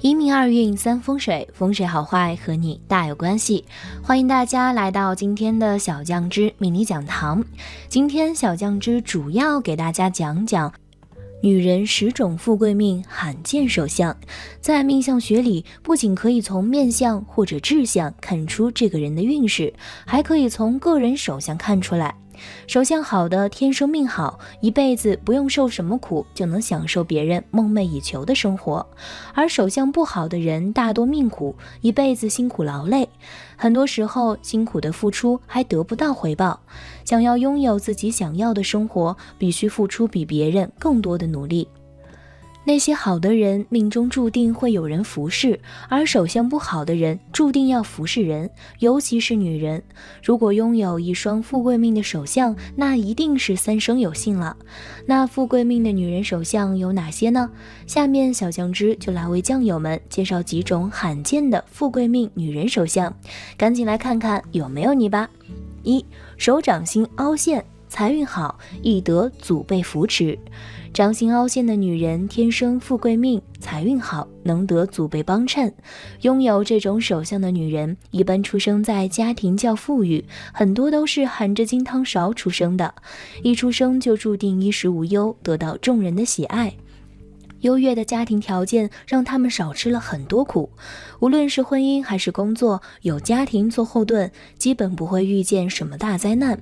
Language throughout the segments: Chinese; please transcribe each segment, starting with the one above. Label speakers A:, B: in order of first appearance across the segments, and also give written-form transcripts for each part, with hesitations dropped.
A: 一命二运三风水，风水好坏和你大有关系。欢迎大家来到今天的小酱汁迷你讲堂。今天小酱汁主要给大家讲讲女人10种富贵命罕见手相。在命相学里，不仅可以从面相或者志相看出这个人的运势，还可以从个人手相看出来。手相好的天生命好，一辈子不用受什么苦，就能享受别人梦寐以求的生活。而手相不好的人大多命苦，一辈子辛苦劳累，很多时候辛苦的付出还得不到回报。想要拥有自己想要的生活，必须付出比别人更多的努力。那些好的人命中注定会有人服侍，而手相不好的人注定要服侍人，尤其是女人。如果拥有一双富贵命的手相，那一定是三生有幸了。那富贵命的女人手相有哪些呢？下面小酱汁就来为酱友们介绍几种罕见的富贵命女人手相，赶紧来看看有没有你吧。1. 手掌心凹陷，财运好，易得祖辈扶持。掌心凹陷的女人天生富贵命，财运好，能得祖辈帮衬。拥有这种手相的女人，一般出生在家庭较富裕，很多都是含着金汤勺出生的，一出生就注定衣食无忧，得到众人的喜爱。优越的家庭条件让他们少吃了很多苦，无论是婚姻还是工作，有家庭做后盾，基本不会遇见什么大灾难。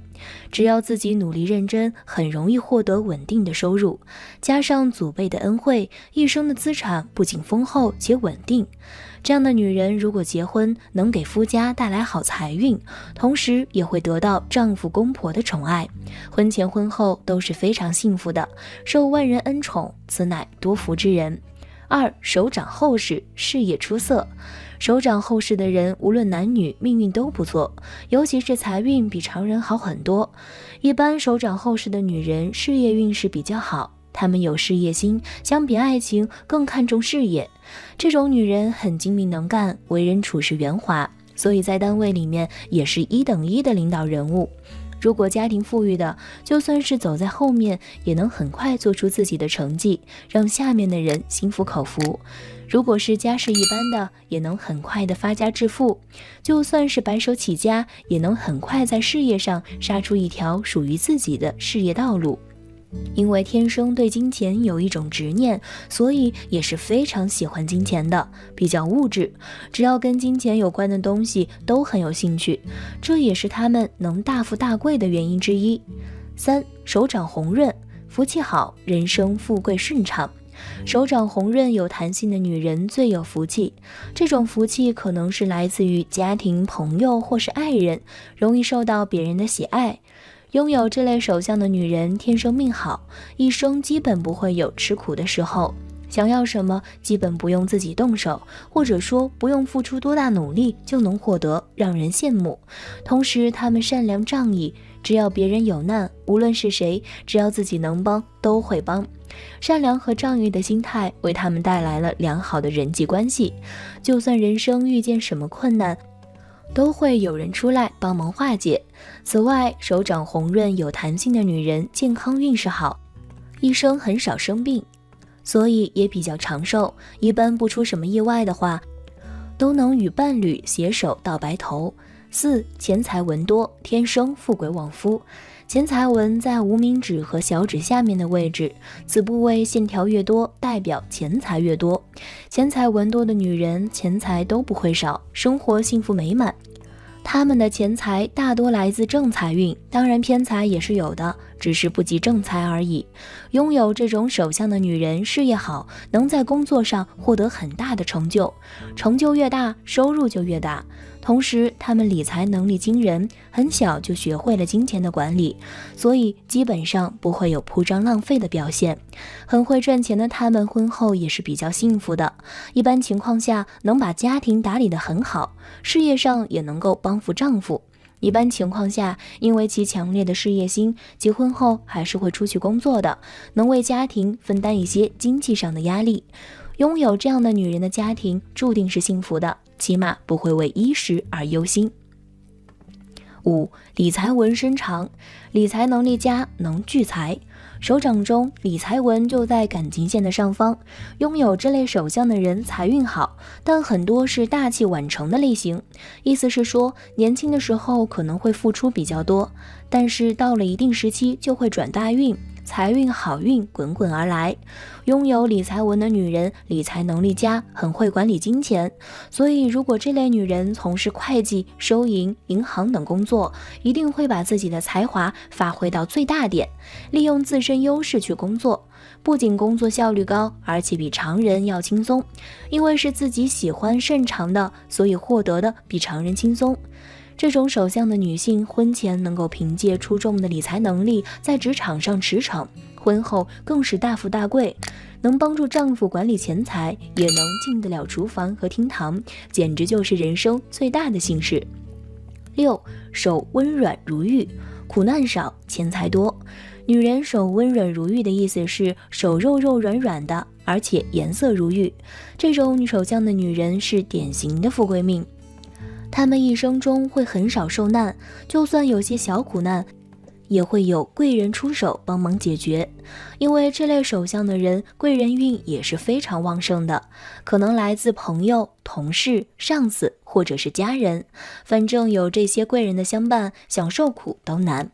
A: 只要自己努力认真，很容易获得稳定的收入，加上祖辈的恩惠，一生的资产不仅丰厚且稳定。这样的女人如果结婚，能给夫家带来好财运，同时也会得到丈夫公婆的宠爱，婚前婚后都是非常幸福的，受万人恩宠，此乃多福之人。2. 手掌厚实，事业出色。手掌厚实的人，无论男女，命运都不错，尤其是财运比常人好很多。一般手掌厚实的女人，事业运势比较好，她们有事业心，相比爱情更看重事业。这种女人很精明能干，为人处事圆滑，所以在单位里面也是1等1的领导人物。如果家庭富裕的，就算是走在后面，也能很快做出自己的成绩，让下面的人心服口服。如果是家世一般的，也能很快的发家致富，就算是白手起家，也能很快在事业上杀出一条属于自己的事业道路。因为天生对金钱有一种执念，所以也是非常喜欢金钱的，比较物质，只要跟金钱有关的东西都很有兴趣，这也是他们能大富大贵的原因之一。3. 手掌红润，福气好，人生富贵顺畅。手掌红润有弹性的女人最有福气，这种福气可能是来自于家庭、朋友或是爱人，容易受到别人的喜爱。拥有这类手相的女人天生命好，一生基本不会有吃苦的时候，想要什么基本不用自己动手，或者说不用付出多大努力就能获得，让人羡慕。同时她们善良仗义，只要别人有难，无论是谁，只要自己能帮都会帮。善良和仗义的心态为他们带来了良好的人际关系，就算人生遇见什么困难，都会有人出来帮忙化解。此外，手掌红润有弹性的女人健康运势好，一生很少生病，所以也比较长寿，一般不出什么意外的话，都能与伴侣携手到白头。4. 钱财文多，天生富贵旺夫。钱财纹在无名指和小指下面的位置，此部位线条越多，代表钱财越多。钱财纹多的女人，钱财都不会少，生活幸福美满。她们的钱财大多来自正财运，当然偏财也是有的，只是不及正财而已。拥有这种手相的女人，事业好，能在工作上获得很大的成就，成就越大，收入就越大。同时她们理财能力惊人，很小就学会了金钱的管理，所以基本上不会有铺张浪费的表现。很会赚钱的她们婚后也是比较幸福的，一般情况下能把家庭打理得很好，事业上也能够帮扶丈夫。一般情况下，因为其强烈的事业心，结婚后还是会出去工作的，能为家庭分担一些经济上的压力。拥有这样的女人的家庭注定是幸福的，起码不会为衣食而忧心。5. 理财纹深长，理财能力佳，能聚财。手掌中理财纹就在感情线的上方，拥有这类手相的人财运好，但很多是大器晚成的类型。意思是说，年轻的时候可能会付出比较多，但是到了一定时期就会转大运，财运好运滚滚而来。拥有理财纹的女人理财能力佳，很会管理金钱，所以如果这类女人从事会计、收银、银行等工作，一定会把自己的才华发挥到最大点，利用自身优势去工作，不仅工作效率高，而且比常人要轻松。因为是自己喜欢擅长的，所以获得的比常人轻松。这种手相的女性，婚前能够凭借出众的理财能力在职场上驰骋，婚后更是大富大贵，能帮助丈夫管理钱财，也能进得了厨房和厅堂，简直就是人生最大的幸事。6. 手温软如玉，苦难少，钱财多。女人手温软如玉的意思是手肉肉软软的，而且颜色如玉。这种手相的女人是典型的富贵命，她们一生中会很少受难，就算有些小苦难，也会有贵人出手帮忙解决。因为这类手相的人，贵人运也是非常旺盛的，可能来自朋友、同事、上司或者是家人，反正有这些贵人的相伴，想受苦都难。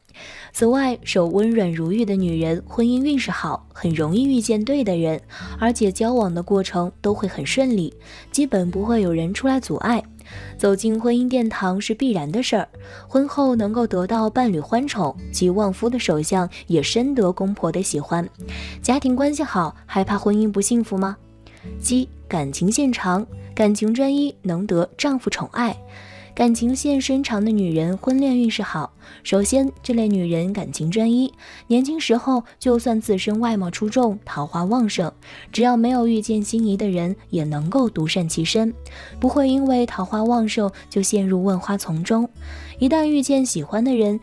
A: 此外，手温软如玉的女人婚姻运势好，很容易遇见对的人，而且交往的过程都会很顺利，基本不会有人出来阻碍。走进婚姻殿堂是必然的事儿，婚后能够得到伴侣欢宠及旺夫的手相也深得公婆的喜欢。家庭关系好，还怕婚姻不幸福吗？7. 感情线长，感情专一，能得丈夫宠爱。感情线深长的女人婚恋运势好。首先，这类女人感情专一，年轻时候就算自身外貌出众，桃花旺盛，只要没有遇见心仪的人，也能够独善其身，不会因为桃花旺盛就陷入问花丛中。一旦遇见喜欢的人，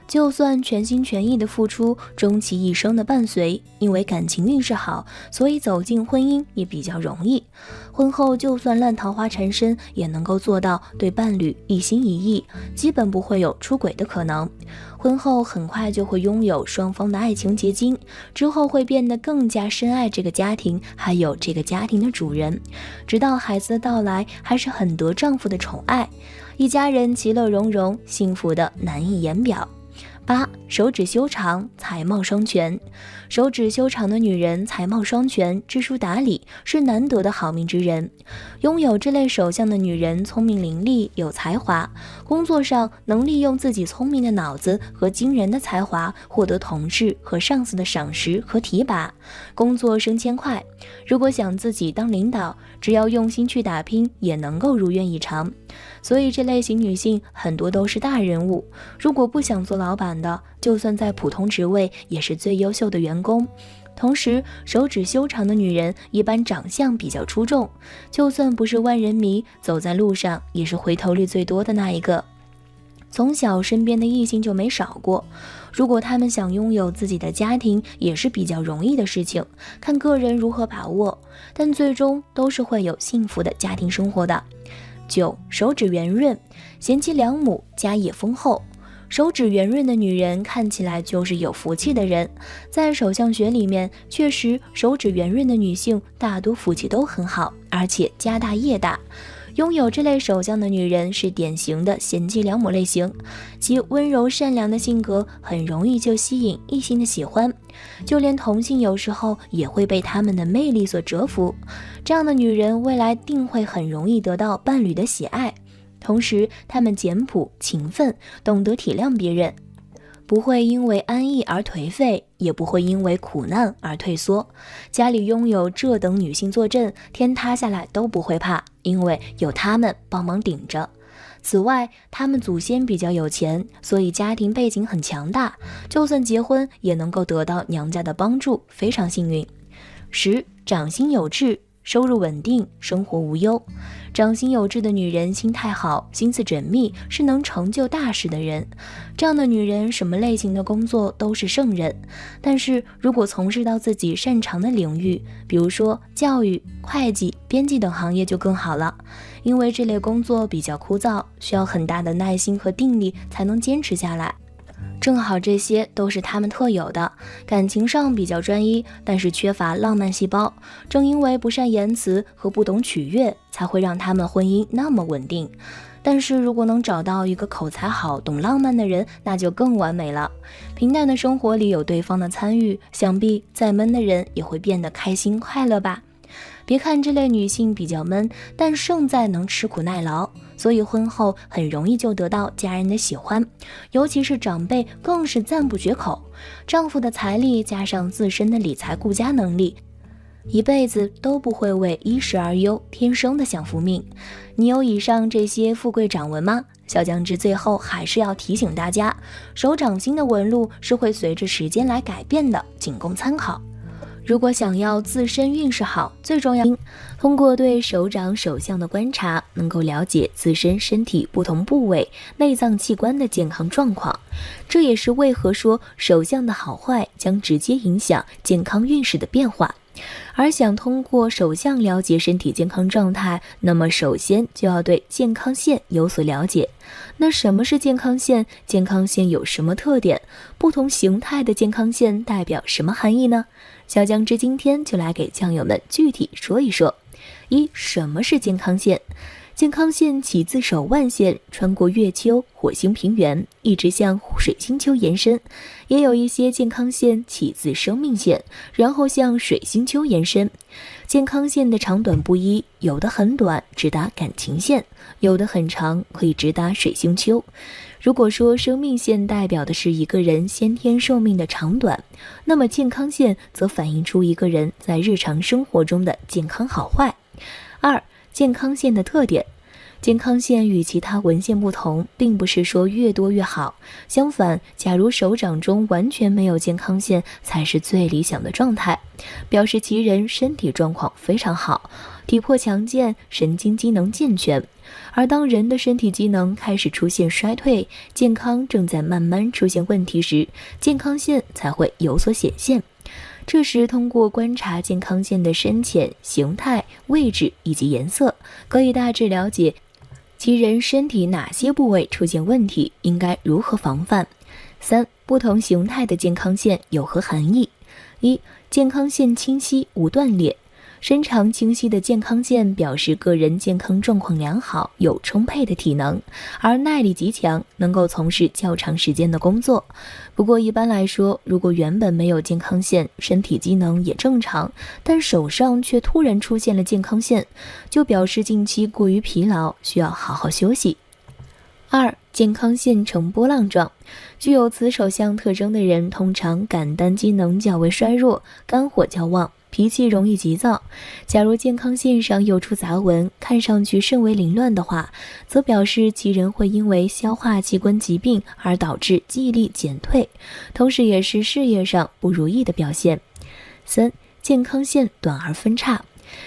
A: 就算全心全意的付出，终其一生的伴随。因为感情运势好，所以走进婚姻也比较容易。婚后就算烂桃花缠身，也能够做到对伴侣一心一意，基本不会有出轨的可能。婚后很快就会拥有双方的爱情结晶，之后会变得更加深爱这个家庭，还有这个家庭的主人，直到孩子的到来，还是很得丈夫的宠爱，一家人其乐融融，幸福的难以言表。8. 手指修长，才貌双全。手指修长的女人才貌双全，知书达理，是难得的好命之人。拥有这类手相的女人聪明伶俐，有才华，工作上能利用自己聪明的脑子和惊人的才华，获得同事和上司的赏识和提拔，工作升迁快。如果想自己当领导，只要用心去打拼，也能够如愿以偿。所以这类型女性很多都是大人物，如果不想做老板的，就算在普通职位也是最优秀的员工。同时，手指修长的女人一般长相比较出众，就算不是万人迷，走在路上也是回头率最多的那一个。从小身边的异性就没少过，如果他们想拥有自己的家庭，也是比较容易的事情，看个人如何把握，但最终都是会有幸福的家庭生活的。9. 手指圆润，贤妻良母，家业丰厚。手指圆润的女人看起来就是有福气的人，在手相学里面，确实手指圆润的女性大多福气都很好，而且家大业大。拥有这类手相的女人是典型的贤妻良母类型，其温柔善良的性格很容易就吸引异性的喜欢，就连同性有时候也会被她们的魅力所折服。这样的女人未来定会很容易得到伴侣的喜爱。同时，她们简朴、勤奋，懂得体谅别人，不会因为安逸而颓废，也不会因为苦难而退缩。家里拥有这等女性坐镇，天塌下来都不会怕，因为有她们帮忙顶着。此外，她们祖先比较有钱，所以家庭背景很强大，就算结婚也能够得到娘家的帮助，非常幸运。10. 掌心有痣，收入稳定，生活无忧。掌心有痣的女人心态好，心思缜密，是能成就大事的人。这样的女人什么类型的工作都是胜任。但是如果从事到自己擅长的领域，比如说教育、会计、编辑等行业就更好了，因为这类工作比较枯燥，需要很大的耐心和定力才能坚持下来。正好这些都是他们特有的，感情上比较专一，但是缺乏浪漫细胞。正因为不善言辞和不懂取悦，才会让他们婚姻那么稳定。但是如果能找到一个口才好、懂浪漫的人，那就更完美了。平淡的生活里有对方的参与，想必再闷的人也会变得开心快乐吧。别看这类女性比较闷，但胜在能吃苦耐劳，所以婚后很容易就得到家人的喜欢，尤其是长辈更是赞不绝口。丈夫的财力加上自身的理财顾家能力，一辈子都不会为衣食而忧，天生的享福命。你有以上这些富贵掌纹吗？小酱汁最后还是要提醒大家，手掌心的纹路是会随着时间来改变的，仅供参考。如果想要自身运势好，最重要通过对手掌手相的观察，能够了解自身身体不同部位、内脏器官的健康状况。这也是为何说手相的好坏将直接影响健康运势的变化。而想通过手相了解身体健康状态，那么首先就要对健康线有所了解。那什么是健康线？健康线有什么特点？不同形态的健康线代表什么含义呢？小酱汁今天就来给酱友们具体说一说。什么是健康线？健康线起自手腕线，穿过月球、火星平原，一直向水星球延伸。也有一些健康线起自生命线，然后向水星球延伸。健康线的长短不一，有的很短，直达感情线；有的很长，可以直达水星球。如果说生命线代表的是一个人先天寿命的长短，那么健康线则反映出一个人在日常生活中的健康好坏。健康线的特点。健康线与其他纹线不同，并不是说越多越好，相反，假如手掌中完全没有健康线，才是最理想的状态，表示其人身体状况非常好，体魄强健，神经机能健全。而当人的身体机能开始出现衰退，健康正在慢慢出现问题时，健康线才会有所显现。这时通过观察健康线的深浅、形态、位置以及颜色，可以大致了解其人身体哪些部位出现问题，应该如何防范。不同形态的健康线有何含义？健康线清晰无断裂。身长清晰的健康线表示个人健康状况良好，有充沛的体能，而耐力极强，能够从事较长时间的工作。不过一般来说，如果原本没有健康线，身体机能也正常，但手上却突然出现了健康线，就表示近期过于疲劳，需要好好休息。健康线呈波浪状。具有此手相特征的人，通常感单机能较为衰弱，肝火较旺，脾气容易急躁。假如健康线上又出杂纹，看上去甚为凌乱的话，则表示其人会因为消化器官疾病而导致记忆力减退，同时也是事业上不如意的表现。健康线短而分叉。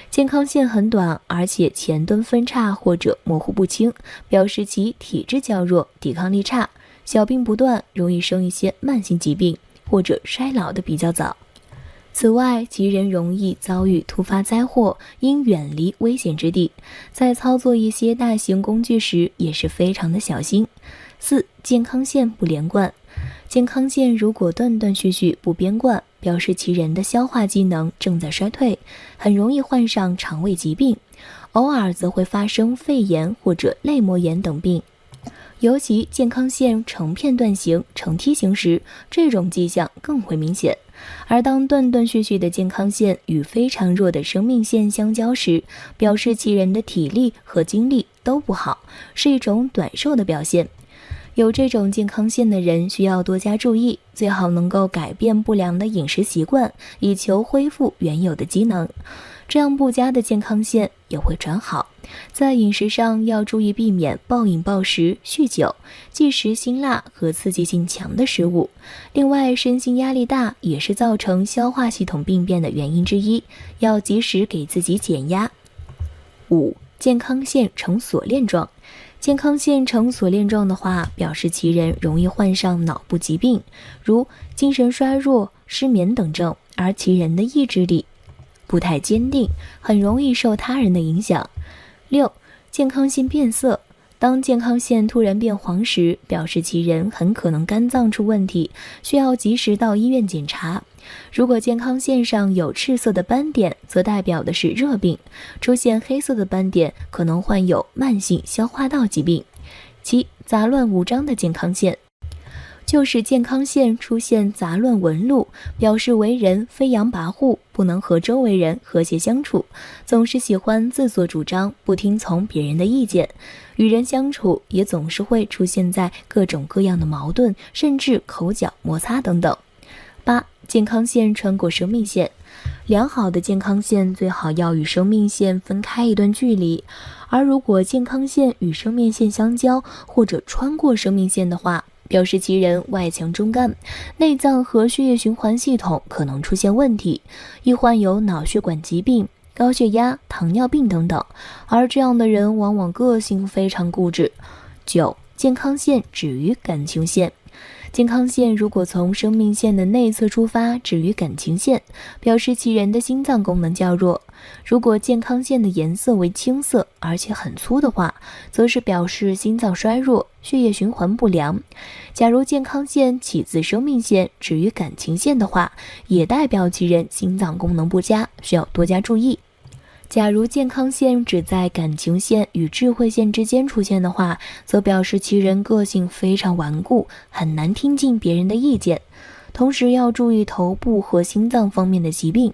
A: 健康线很短，而且前端分叉或者模糊不清，表示其体质较弱，抵抗力差，小病不断，容易生一些慢性疾病，或者衰老的比较早。此外，其人容易遭遇突发灾祸，应远离危险之地，在操作一些大型工具时也是非常的小心。健康线不连贯。健康线如果断断续续不边贯，表示其人的消化机能正在衰退，很容易患上肠胃疾病，偶尔则会发生肺炎或者内膜炎等病。尤其健康线呈片段形、呈梯形时，这种迹象更会明显。而当断断续续的健康线与非常弱的生命线相交时，表示其人的体力和精力都不好，是一种短寿的表现。有这种健康线的人需要多加注意，最好能够改变不良的饮食习惯，以求恢复原有的机能。这样不佳的健康线也会转好。在饮食上要注意避免暴饮暴食、酗酒、忌食辛辣和刺激性强的食物。另外，身心压力大也是造成消化系统病变的原因之一，要及时给自己减压。5. 健康线呈锁链状。健康线呈锁链状的话，表示其人容易患上脑部疾病，如精神衰弱、失眠等症，而其人的意志力不太坚定，很容易受他人的影响。6. 健康线变色。当健康线突然变黄时，表示其人很可能肝脏出问题，需要及时到医院检查。如果健康线上有赤色的斑点，则代表的是热病；出现黑色的斑点，可能患有慢性消化道疾病。7. 杂乱无章的健康线。就是健康线出现杂乱纹路，表示为人飞扬跋扈，不能和周围人和谐相处，总是喜欢自作主张，不听从别人的意见，与人相处也总是会出现在各种各样的矛盾，甚至口角摩擦等等。8. 健康线穿过生命线。良好的健康线最好要与生命线分开一段距离，而如果健康线与生命线相交或者穿过生命线的话，表示其人外强中干，内脏和血液循环系统可能出现问题，易患有脑血管疾病、高血压、糖尿病等等，而这样的人往往个性非常固执。9. 健康线止于感情线。健康线如果从生命线的内侧出发，止于感情线，表示其人的心脏功能较弱。如果健康线的颜色为青色，而且很粗的话，则是表示心脏衰弱、血液循环不良。假如健康线起自生命线，止于感情线的话，也代表其人心脏功能不佳，需要多加注意。假如健康线只在感情线与智慧线之间出现的话，则表示其人个性非常顽固，很难听进别人的意见，同时要注意头部和心脏方面的疾病。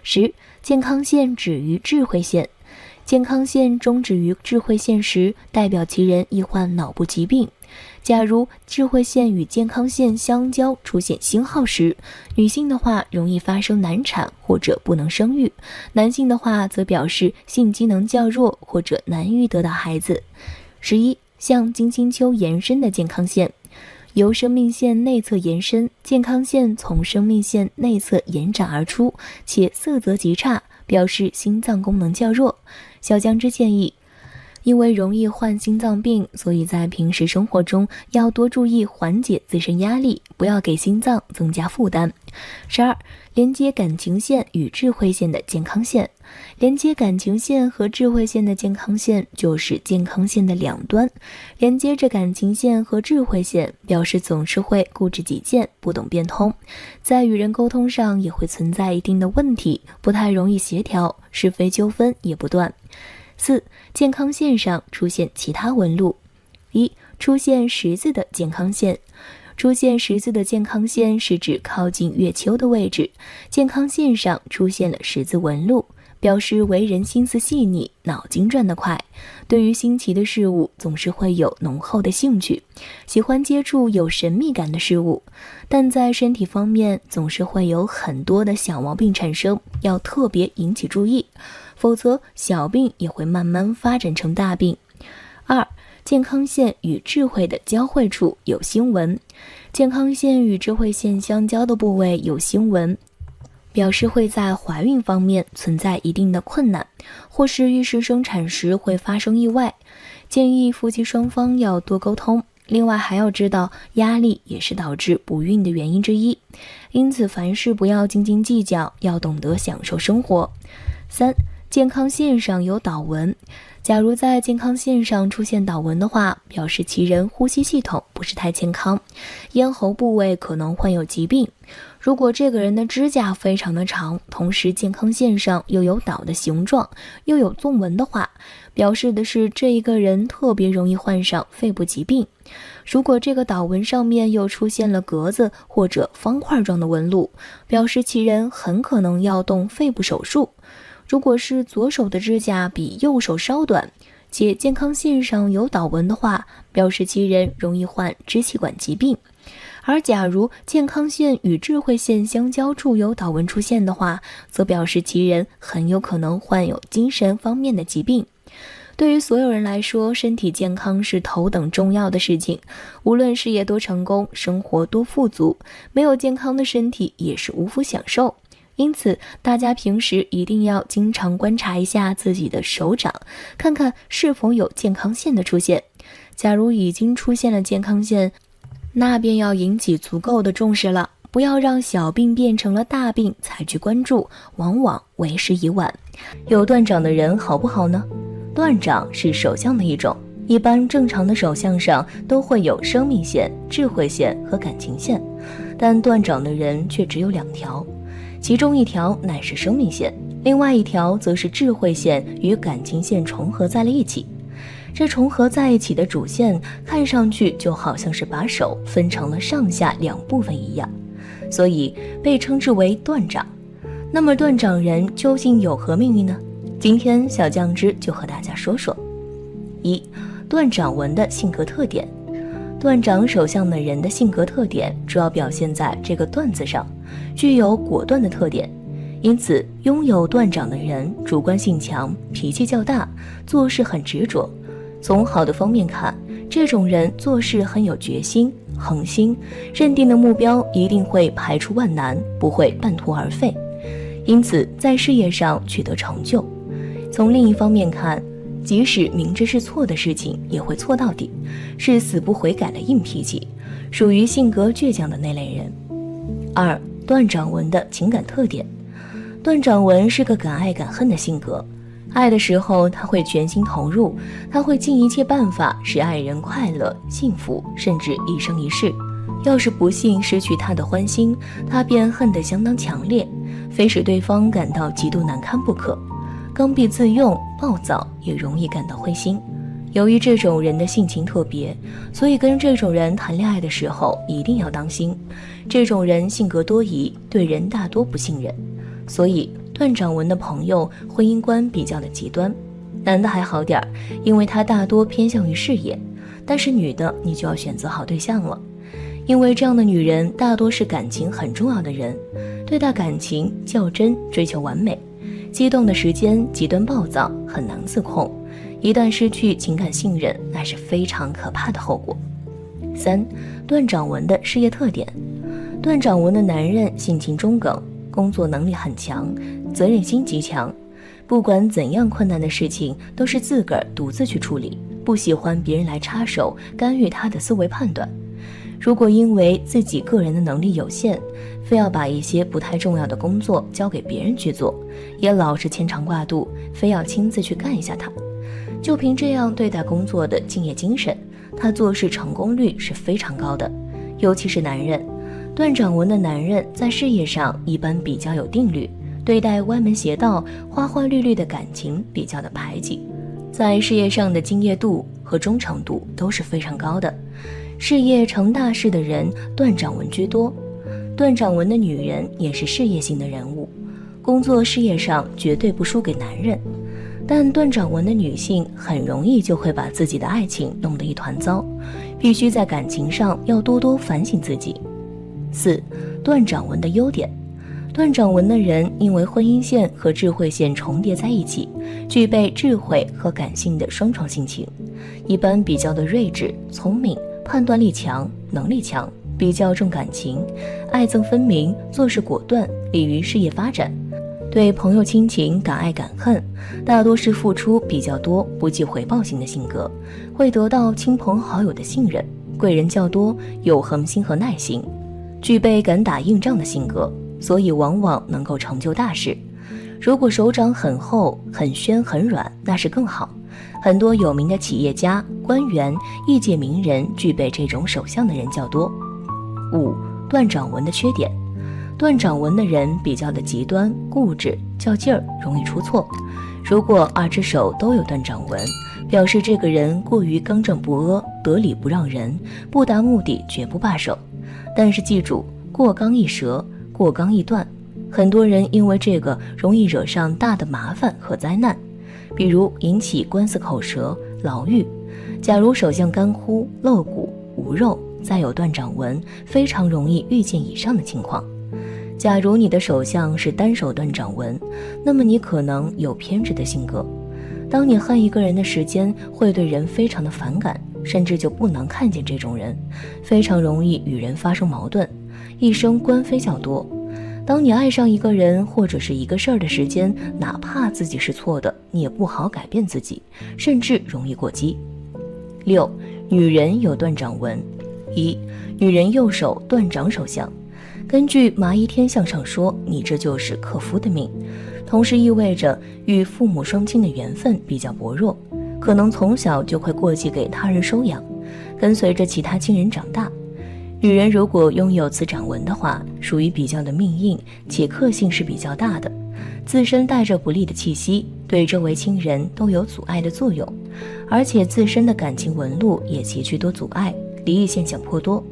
A: 10. 健康线止于智慧线。健康线终止于智慧线时，代表其人易患脑部疾病。假如智慧线与健康线相交出现星号时，女性的话容易发生难产或者不能生育，男性的话则表示性机能较弱或者难于得到孩子。11. 向金星丘延伸的健康线。由生命线内侧延伸，健康线从生命线内侧延展而出，且色泽极差，表示心脏功能较弱。小酱汁建议，因为容易患心脏病，所以在平时生活中要多注意缓解自身压力，不要给心脏增加负担。12. 连接感情线与智慧线的健康线。连接感情线和智慧线的健康线就是健康线的两端，连接着感情线和智慧线，表示总是会固执己见，不懂变通，在与人沟通上也会存在一定的问题，不太容易协调，是非纠纷也不断。4. 健康线上出现其他纹路。1. 出现十字的健康线。出现十字的健康线是指靠近月丘的位置，健康线上出现了十字纹路，表示为人心思细腻，脑筋转得快，对于新奇的事物总是会有浓厚的兴趣，喜欢接触有神秘感的事物，但在身体方面总是会有很多的小毛病产生，要特别引起注意，否则小病也会慢慢发展成大病。2. 健康线与智慧的交汇处有星纹。健康线与智慧线相交的部位有星纹，表示会在怀孕方面存在一定的困难，或是预示生产时会发生意外，建议夫妻双方要多沟通。另外还要知道，压力也是导致不孕的原因之一，因此凡事不要斤斤计较，要懂得享受生活。3. 健康线上有倒纹。假如在健康线上出现倒纹的话，表示其人呼吸系统不是太健康，咽喉部位可能患有疾病。如果这个人的指甲非常的长，同时健康线上又有倒的形状，又有纵纹的话，表示的是这一个人特别容易患上肺部疾病。如果这个倒纹上面又出现了格子或者方块状的纹路，表示其人很可能要动肺部手术。如果是左手的指甲比右手稍短，且健康线上有倒纹的话，表示其人容易患支气管疾病。而假如健康线与智慧线相交处有倒纹出现的话，则表示其人很有可能患有精神方面的疾病。对于所有人来说，身体健康是头等重要的事情。无论事业多成功，生活多富足，没有健康的身体也是无福享受。因此，大家平时一定要经常观察一下自己的手掌，看看是否有健康线的出现。假如已经出现了健康线，那便要引起足够的重视了，不要让小病变成了大病才去关注，往往为时已晚。有断掌的人好不好呢？断掌是手相的一种，一般正常的手相上都会有生命线、智慧线和感情线，但断掌的人却只有2条，其中一条乃是生命线，另外一条则是智慧线与感情线重合在了一起。这重合在一起的主线看上去就好像是把手分成了上下2部分一样，所以被称之为断掌。那么断掌人究竟有何命运呢？今天小酱汁就和大家说说。1. 断掌纹的性格特点。断掌手相的人的性格特点主要表现在这个断字上，具有果断的特点。因此拥有断掌的人主观性强，脾气较大，做事很执着。从好的方面看，这种人做事很有决心、恒心，认定的目标一定会排除万难，不会半途而废，因此在事业上取得成就。从另一方面看，即使明知是错的事情也会错到底，是死不悔改的硬脾气，属于性格倔强的那类人。2. 断掌纹的情感特点。断掌纹是个敢爱敢恨的性格，爱的时候他会全心投入，他会尽一切办法使爱人快乐幸福，甚至一生一世。要是不幸失去他的欢心，他便恨得相当强烈，非使对方感到极度难堪不可。刚愎自用、暴躁，也容易感到灰心。由于这种人的性情特别，所以跟这种人谈恋爱的时候一定要当心。这种人性格多疑，对人大多不信任，所以断掌纹的朋友婚姻观比较的极端。男的还好点儿，因为他大多偏向于事业，但是女的你就要选择好对象了，因为这样的女人大多是感情很重要的人，对待感情较真，追求完美，激动的时间极端暴躁，很难自控，一旦失去情感信任，那是非常可怕的后果。3. 断掌纹的事业特点。断掌纹的男人性情中耿，工作能力很强，责任心极强，不管怎样困难的事情都是自个儿独自去处理，不喜欢别人来插手干预他的思维判断。如果因为自己个人的能力有限，非要把一些不太重要的工作交给别人去做，也老是牵肠挂肚，非要亲自去干一下它。就凭这样对待工作的敬业精神，他做事成功率是非常高的。尤其是男人，断掌纹的男人在事业上一般比较有定律，对待歪门邪道、花花绿绿的感情比较的排挤，在事业上的敬业度和忠诚度都是非常高的。事业成大事的人断掌纹居多，断掌纹的女人也是事业型的人物，工作事业上绝对不输给男人。但断掌纹的女性很容易就会把自己的爱情弄得一团糟，必须在感情上要多多反省自己。4. 断掌纹的优点。断掌纹的人因为婚姻线和智慧线重叠在一起，具备智慧和感性的双重性情，一般比较的睿智、聪明，判断力强，能力强，比较重感情，爱憎分明，做事果断，利于事业发展。对朋友亲情敢爱敢恨，大多是付出比较多，不计回报型的性格，会得到亲朋好友的信任，贵人较多，有恒心和耐心，具备敢打硬仗的性格，所以往往能够成就大事。如果手掌很厚、很宣、很软，那是更好。很多有名的企业家、官员、业界名人具备这种手相的人较多。5. 断掌纹的缺点。断掌纹的人比较的极端、固执、较劲儿，容易出错。如果2只手都有断掌纹，表示这个人过于刚正不阿，得理不让人，不达目的绝不罢手。但是记住，过刚易折，过刚易断，很多人因为这个容易惹上大的麻烦和灾难，比如引起官司口舌、牢狱。假如手相干枯、露骨、无肉，再有断掌纹，非常容易遇见以上的情况。假如你的手相是单手断掌纹，那么你可能有偏执的性格。当你恨一个人的时间，会对人非常的反感，甚至就不能看见这种人，非常容易与人发生矛盾，一生官非较多。当你爱上一个人或者是一个事儿的时间，哪怕自己是错的，你也不好改变自己，甚至容易过激。6. 女人有断掌纹。1. 女人右手断掌手相。根据麻衣天相上说，你这就是克夫的命，同时意味着与父母双亲的缘分比较薄弱，可能从小就会过继给他人收养，跟随着其他亲人长大。女人如果拥有此掌纹的话，属于比较的命硬，且克性是比较大的，自身带着不利的气息，对周围亲人都有阻碍的作用，而且自身的感情纹路也极具多阻碍，离异现象颇多。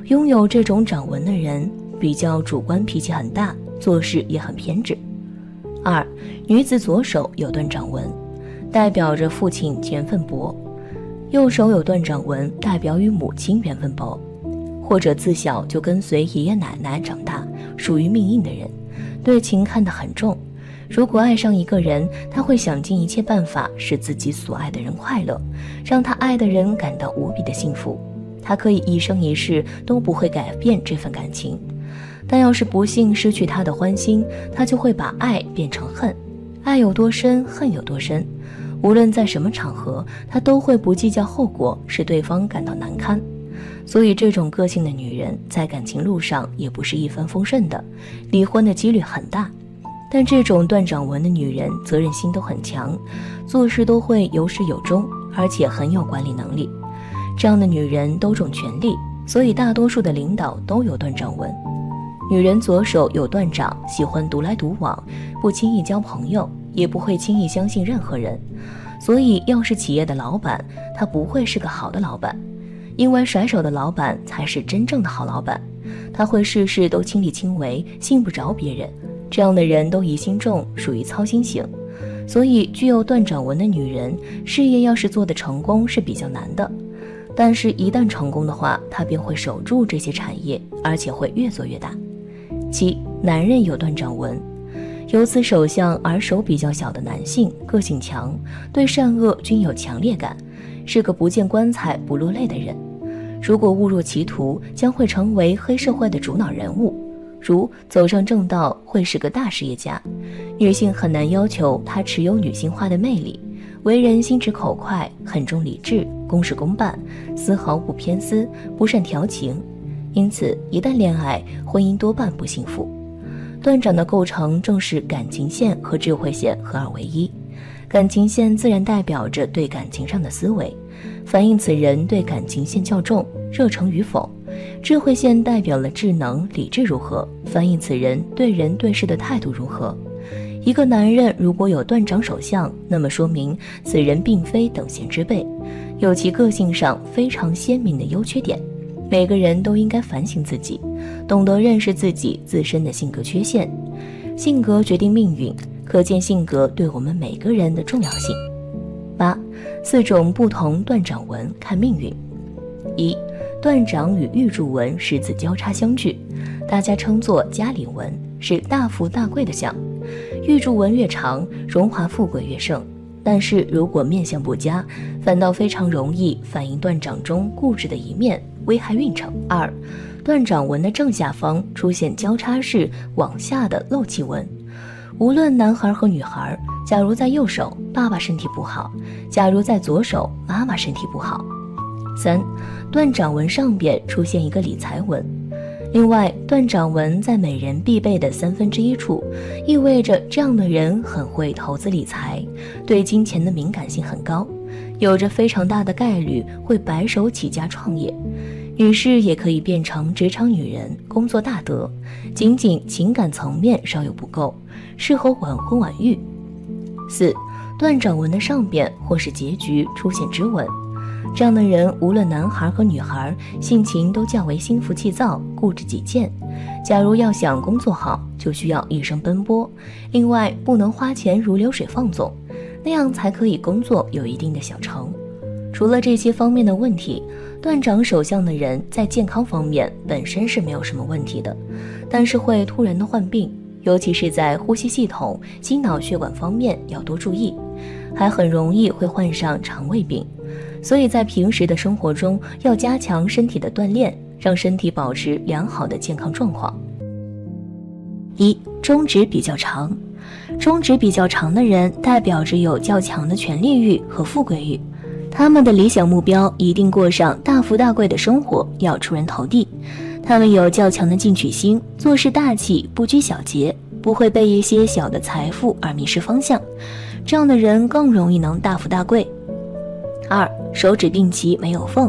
A: 拥有这种掌纹的人比较主观，脾气很大，做事也很偏执。2. 女子左手有断掌纹，代表着父亲缘分薄；右手有断掌纹，代表与母亲缘分薄，或者自小就跟随爷爷奶奶长大，属于命硬的人，对情看得很重。如果爱上一个人，他会想尽一切办法使自己所爱的人快乐，让他爱的人感到无比的幸福。他可以一生一世都不会改变这份感情，但要是不幸失去他的欢心，他就会把爱变成恨。爱有多深，恨有多深，无论在什么场合，他都会不计较后果，使对方感到难堪。所以这种个性的女人在感情路上也不是一帆风顺的，离婚的几率很大。但这种断掌纹的女人责任心都很强，做事都会有始有终，而且很有管理能力。这样的女人都重权力，所以大多数的领导都有断掌纹。女人左手有断掌，喜欢独来独往，不轻易交朋友，也不会轻易相信任何人。所以要是企业的老板，他不会是个好的老板，因为甩手的老板才是真正的好老板。他会事事都亲力亲为，信不着别人，这样的人都疑心重，属于操心型。所以具有断掌纹的女人，事业要是做得成功是比较难的，但是一旦成功的话，她便会守住这些产业，而且会越做越大。7. 男人有断掌纹。有此手相而手比较小的男性，个性强，对善恶均有强烈感，是个不见棺材不落泪的人。如果误入歧途，将会成为黑社会的主脑人物，如走上正道会是个大事业家。女性很难要求他持有女性化的魅力，为人心直口快，很重理智，公事公办，丝毫不偏私，不善调情，因此一旦恋爱，婚姻多半不幸福。断掌的构成正是感情线和智慧线合二为一，感情线自然代表着对感情上的思维，反映此人对感情线较重，热诚与否；智慧线代表了智能理智如何，反映此人对人对事的态度如何。一个男人如果有断掌手相，那么说明此人并非等闲之辈，有其个性上非常鲜明的优缺点。每个人都应该反省自己，懂得认识自己自身的性格缺陷。性格决定命运，可见性格对我们每个人的重要性。8. 4种不同断掌纹看命运。1. 断掌与玉柱纹十字交叉相距，大家称作家里纹，是大富大贵的相。玉柱纹越长，荣华富贵越盛，但是如果面相不佳，反倒非常容易反映断掌中固执的一面，危害运程。2. 断掌纹的正下方出现交叉式往下的漏气纹，无论男孩和女孩，假如在右手，爸爸身体不好；假如在左手，妈妈身体不好。3. 断掌纹上边出现一个理财纹。另外，断掌纹在每人必备的1/3处，意味着这样的人很会投资理财，对金钱的敏感性很高，有着非常大的概率会白手起家创业。女士也可以变成职场女人，工作大得，仅仅情感层面稍有不够，适合晚婚晚育。4. 断掌纹的上边或是结局出现织纹，这样的人无论男孩和女孩，性情都较为心浮气躁，固执己见。假如要想工作好，就需要一生奔波，另外不能花钱如流水放纵，那样才可以工作有一定的小成，除了这些方面的问题，断掌手相的人在健康方面本身是没有什么问题的，但是会突然的患病，尤其是在呼吸系统、心脑血管方面要多注意，还很容易会患上肠胃病。所以在平时的生活中要加强身体的锻炼，让身体保持良好的健康状况。一、中指比较长。中指比较长的人代表着有较强的权力欲和富贵欲，他们的理想目标一定过上大富大贵的生活，要出人头地。他们有较强的进取心，做事大气，不拘小节，不会被一些小的财富而迷失方向。这样的人更容易能大富大贵。二、手指并齐没有缝。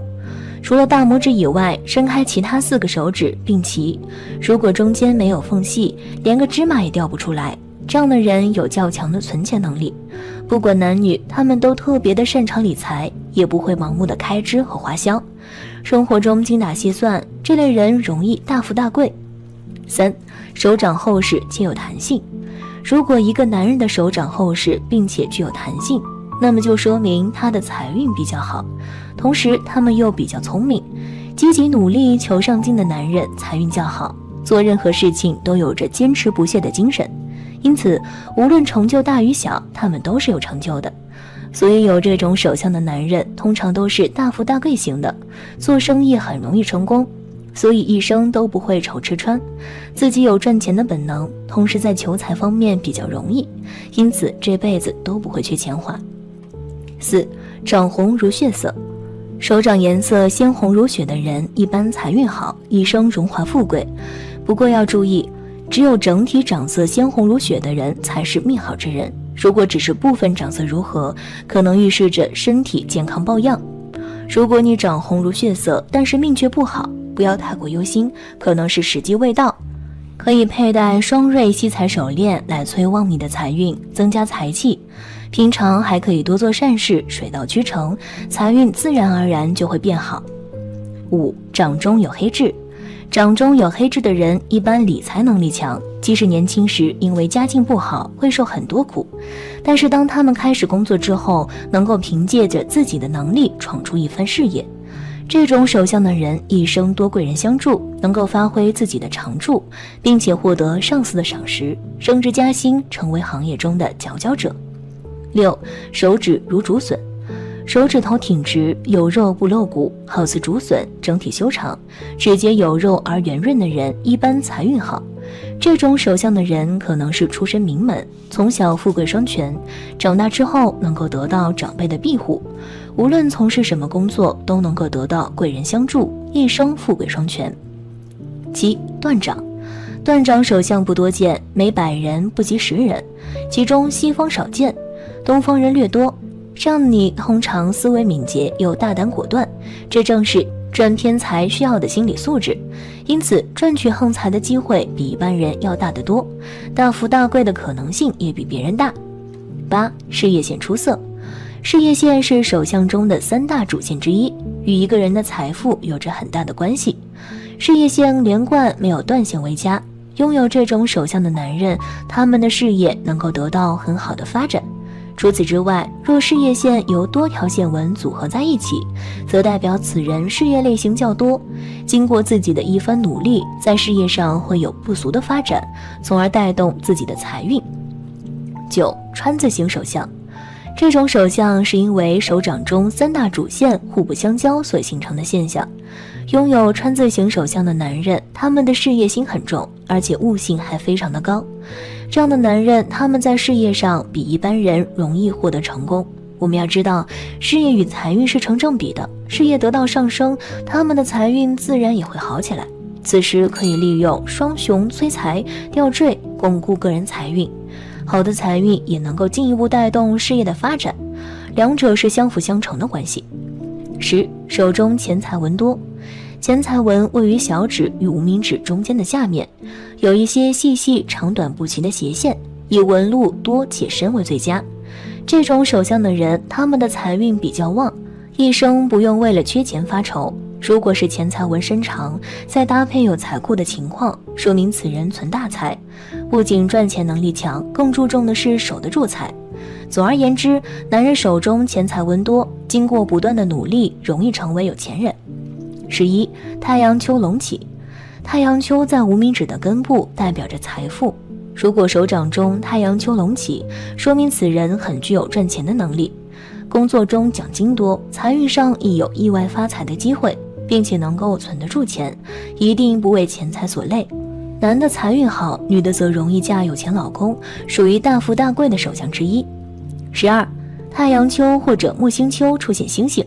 A: 除了大拇指以外，伸开其他4个手指并齐，如果中间没有缝隙，连个芝麻也掉不出来。这样的人有较强的存钱能力，不管男女，他们都特别的擅长理财，也不会盲目的开支和花销，生活中精打细算，这类人容易大富大贵。三、手掌厚实且有弹性。如果一个男人的手掌厚实并且具有弹性，那么就说明他的财运比较好，同时他们又比较聪明，积极努力求上进的男人财运较好，做任何事情都有着坚持不懈的精神，因此无论成就大与小，他们都是有成就的。所以有这种手相的男人通常都是大富大贵型的，做生意很容易成功，所以一生都不会愁吃穿，自己有赚钱的本能，同时在求财方面比较容易，因此这辈子都不会缺钱花。四、掌红如血色。手掌颜色鲜红如血的人一般财运好，一生荣华富贵。不过要注意，只有整体掌色鲜红如血的人才是命好之人，如果只是部分掌色如何，可能预示着身体健康抱恙。如果你掌红如血色，但是命却不好，不要太过忧心，可能是时机未到。可以佩戴双瑞吸财手链来催旺你的财运，增加财气。平常还可以多做善事，水到渠成，财运自然而然就会变好。五、掌中有黑痣。掌中有黑痣的人一般理财能力强，即使年轻时因为家境不好会受很多苦，但是当他们开始工作之后，能够凭借着自己的能力闯出一番事业。这种手相的人一生多贵人相助，能够发挥自己的长处，并且获得上司的赏识，升职加薪，成为行业中的佼佼者。六、手指如竹笋。手指头挺直，有肉不露骨，好似竹笋，整体修长，指节有肉而圆润的人一般财运好。这种手相的人可能是出身名门，从小富贵双全，长大之后能够得到长辈的庇护，无论从事什么工作都能够得到贵人相助，一生富贵双全。七、断掌。断掌手相不多见，每100人不及10人，其中西方少见，东方人略多。这样你通常思维敏捷又大胆果断，这正是赚偏财需要的心理素质，因此赚取横财的机会比一般人要大得多，大富大贵的可能性也比别人大。八、事业线出色。事业线是手相中的3大主线之一，与一个人的财富有着很大的关系。事业线连贯，没有断线为佳。拥有这种手相的男人，他们的事业能够得到很好的发展。除此之外，若事业线由多条线纹组合在一起，则代表此人事业类型较多，经过自己的一番努力，在事业上会有不俗的发展，从而带动自己的财运。九、川字形手相。这种手相是因为手掌中3大主线互不相交所形成的现象。拥有川字形手相的男人，他们的事业心很重，而且悟性还非常的高。这样的男人，他们在事业上比一般人容易获得成功。我们要知道，事业与财运是成正比的，事业得到上升，他们的财运自然也会好起来。此时可以利用双雄催财、吊坠巩固个人财运。好的财运也能够进一步带动事业的发展，两者是相辅相成的关系。10. 手中钱财纹多。钱财纹位于小指与无名指中间的下面，有一些细细长短不齐的斜线，以纹路多且深为最佳。这种手相的人，他们的财运比较旺，一生不用为了缺钱发愁。如果是钱财纹深长，再搭配有财库的情况，说明此人存大财，不仅赚钱能力强，更注重的是守得住财。总而言之，男人手中钱财温多，经过不断的努力，容易成为有钱人。11. 太阳丘隆起。太阳丘在无名指的根部，代表着财富。如果手掌中太阳丘隆起，说明此人很具有赚钱的能力，工作中奖金多，财运上亦有意外发财的机会，并且能够存得住钱，一定不为钱财所累。男的财运好，女的则容易嫁有钱老公，属于大富大贵的手相之一。12. 太阳丘或者木星丘出现星星。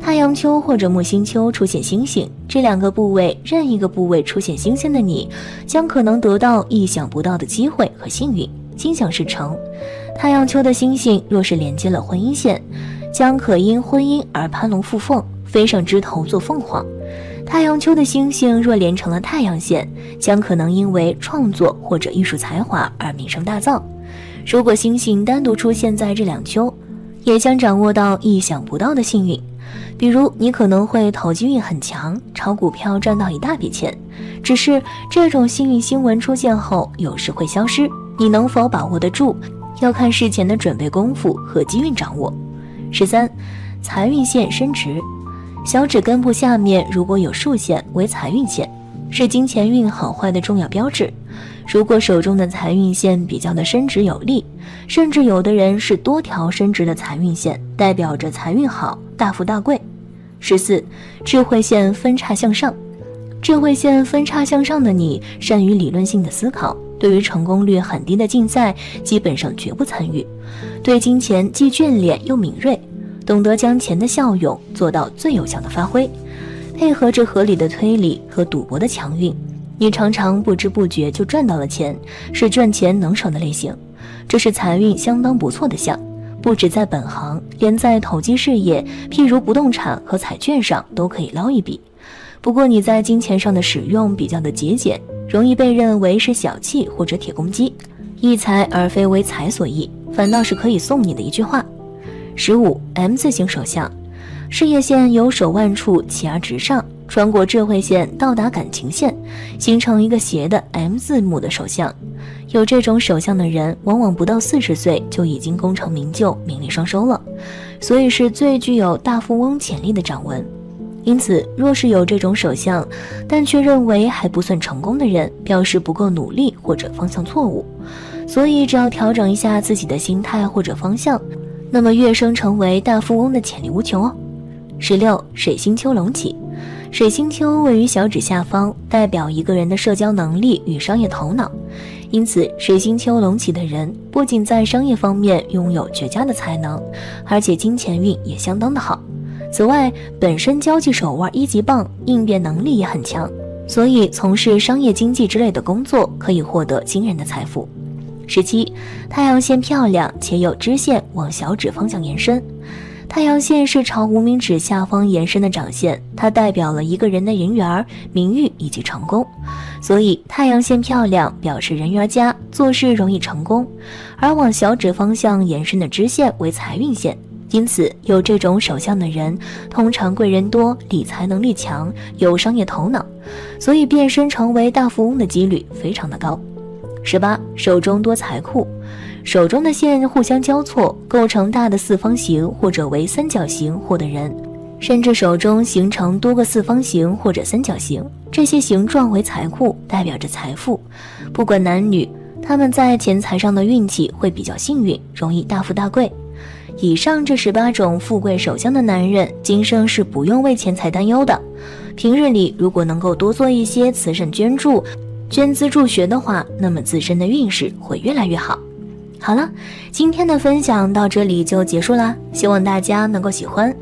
A: 太阳丘或者木星丘出现星星，这两个部位任一个部位出现星星的你，将可能得到意想不到的机会和幸运，心想事成。太阳丘的星星若是连接了婚姻线，将可因婚姻而攀龙附凤，飞上枝头做凤凰。太阳丘的星星若连成了太阳线，将可能因为创作或者艺术才华而名声大噪。如果星星单独出现在这两丘，也将掌握到意想不到的幸运。比如你可能会投机运很强，炒股票赚到一大笔钱，只是这种幸运新闻出现后有时会消失，你能否把握得住，要看事前的准备功夫和机运掌握。13. 财运线伸直。小指根部下面如果有竖线为财运线，是金钱运好坏的重要标志。如果手中的财运线比较的伸直有力，甚至有的人是多条伸直的财运线，代表着财运好，大富大贵。14. 智慧线分叉向上。智慧线分叉向上的你，善于理论性的思考，对于成功率很低的竞赛基本上绝不参与，对金钱既眷恋又敏锐，懂得将钱的效用做到最有效的发挥，配合着合理的推理和赌博的强运，你常常不知不觉就赚到了钱，是赚钱能手的类型。这是财运相当不错的项，不止在本行，连在投机事业，譬如不动产和彩券上都可以捞一笔。不过你在金钱上的使用比较的节俭，容易被认为是小气或者铁公鸡，益财而非为财所益，反倒是可以送你的一句话。15. M 字形手相。事业线由手腕处起而直上，穿过智慧线到达感情线，形成一个斜的 M 字母的手相。有这种手相的人，往往不到40岁就已经功成名就，名利双收了，所以是最具有大富翁潜力的掌纹。因此，若是有这种手相，但却认为还不算成功的人，表示不够努力或者方向错误。所以只要调整一下自己的心态或者方向，那么跃升成为大富翁的潜力无穷哦。16. 水星丘隆起。水星丘位于小指下方，代表一个人的社交能力与商业头脑。因此，水星丘隆起的人不仅在商业方面拥有绝佳的才能，而且金钱运也相当的好。此外，本身交际手腕1级棒，应变能力也很强，所以从事商业经济之类的工作可以获得惊人的财富。17. 太阳线漂亮且有支线往小指方向延伸。太阳线是朝无名指下方延伸的掌线，它代表了一个人的人缘、名誉以及成功，所以太阳线漂亮表示人缘佳，做事容易成功。而往小指方向延伸的支线为财运线，因此有这种手相的人通常贵人多，理财能力强，有商业头脑，所以变身成为大富翁的几率非常的高。18. 手中多财库。手中的线互相交错，构成大的四方形或者为三角形或的人，甚至手中形成多个四方形或者三角形，这些形状为财库，代表着财富。不管男女，他们在钱财上的运气会比较幸运，容易大富大贵。以上这18种富贵手相的男人，今生是不用为钱财担忧的。平日里如果能够多做一些慈善捐助、捐资助学的话，那么自身的运势会越来越好。好了，今天的分享到这里就结束啦，希望大家能够喜欢，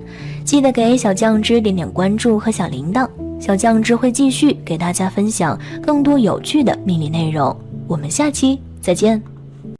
A: 记得给小酱汁点点关注和小铃铛，小酱汁会继续给大家分享更多有趣的命理内容，我们下期再见。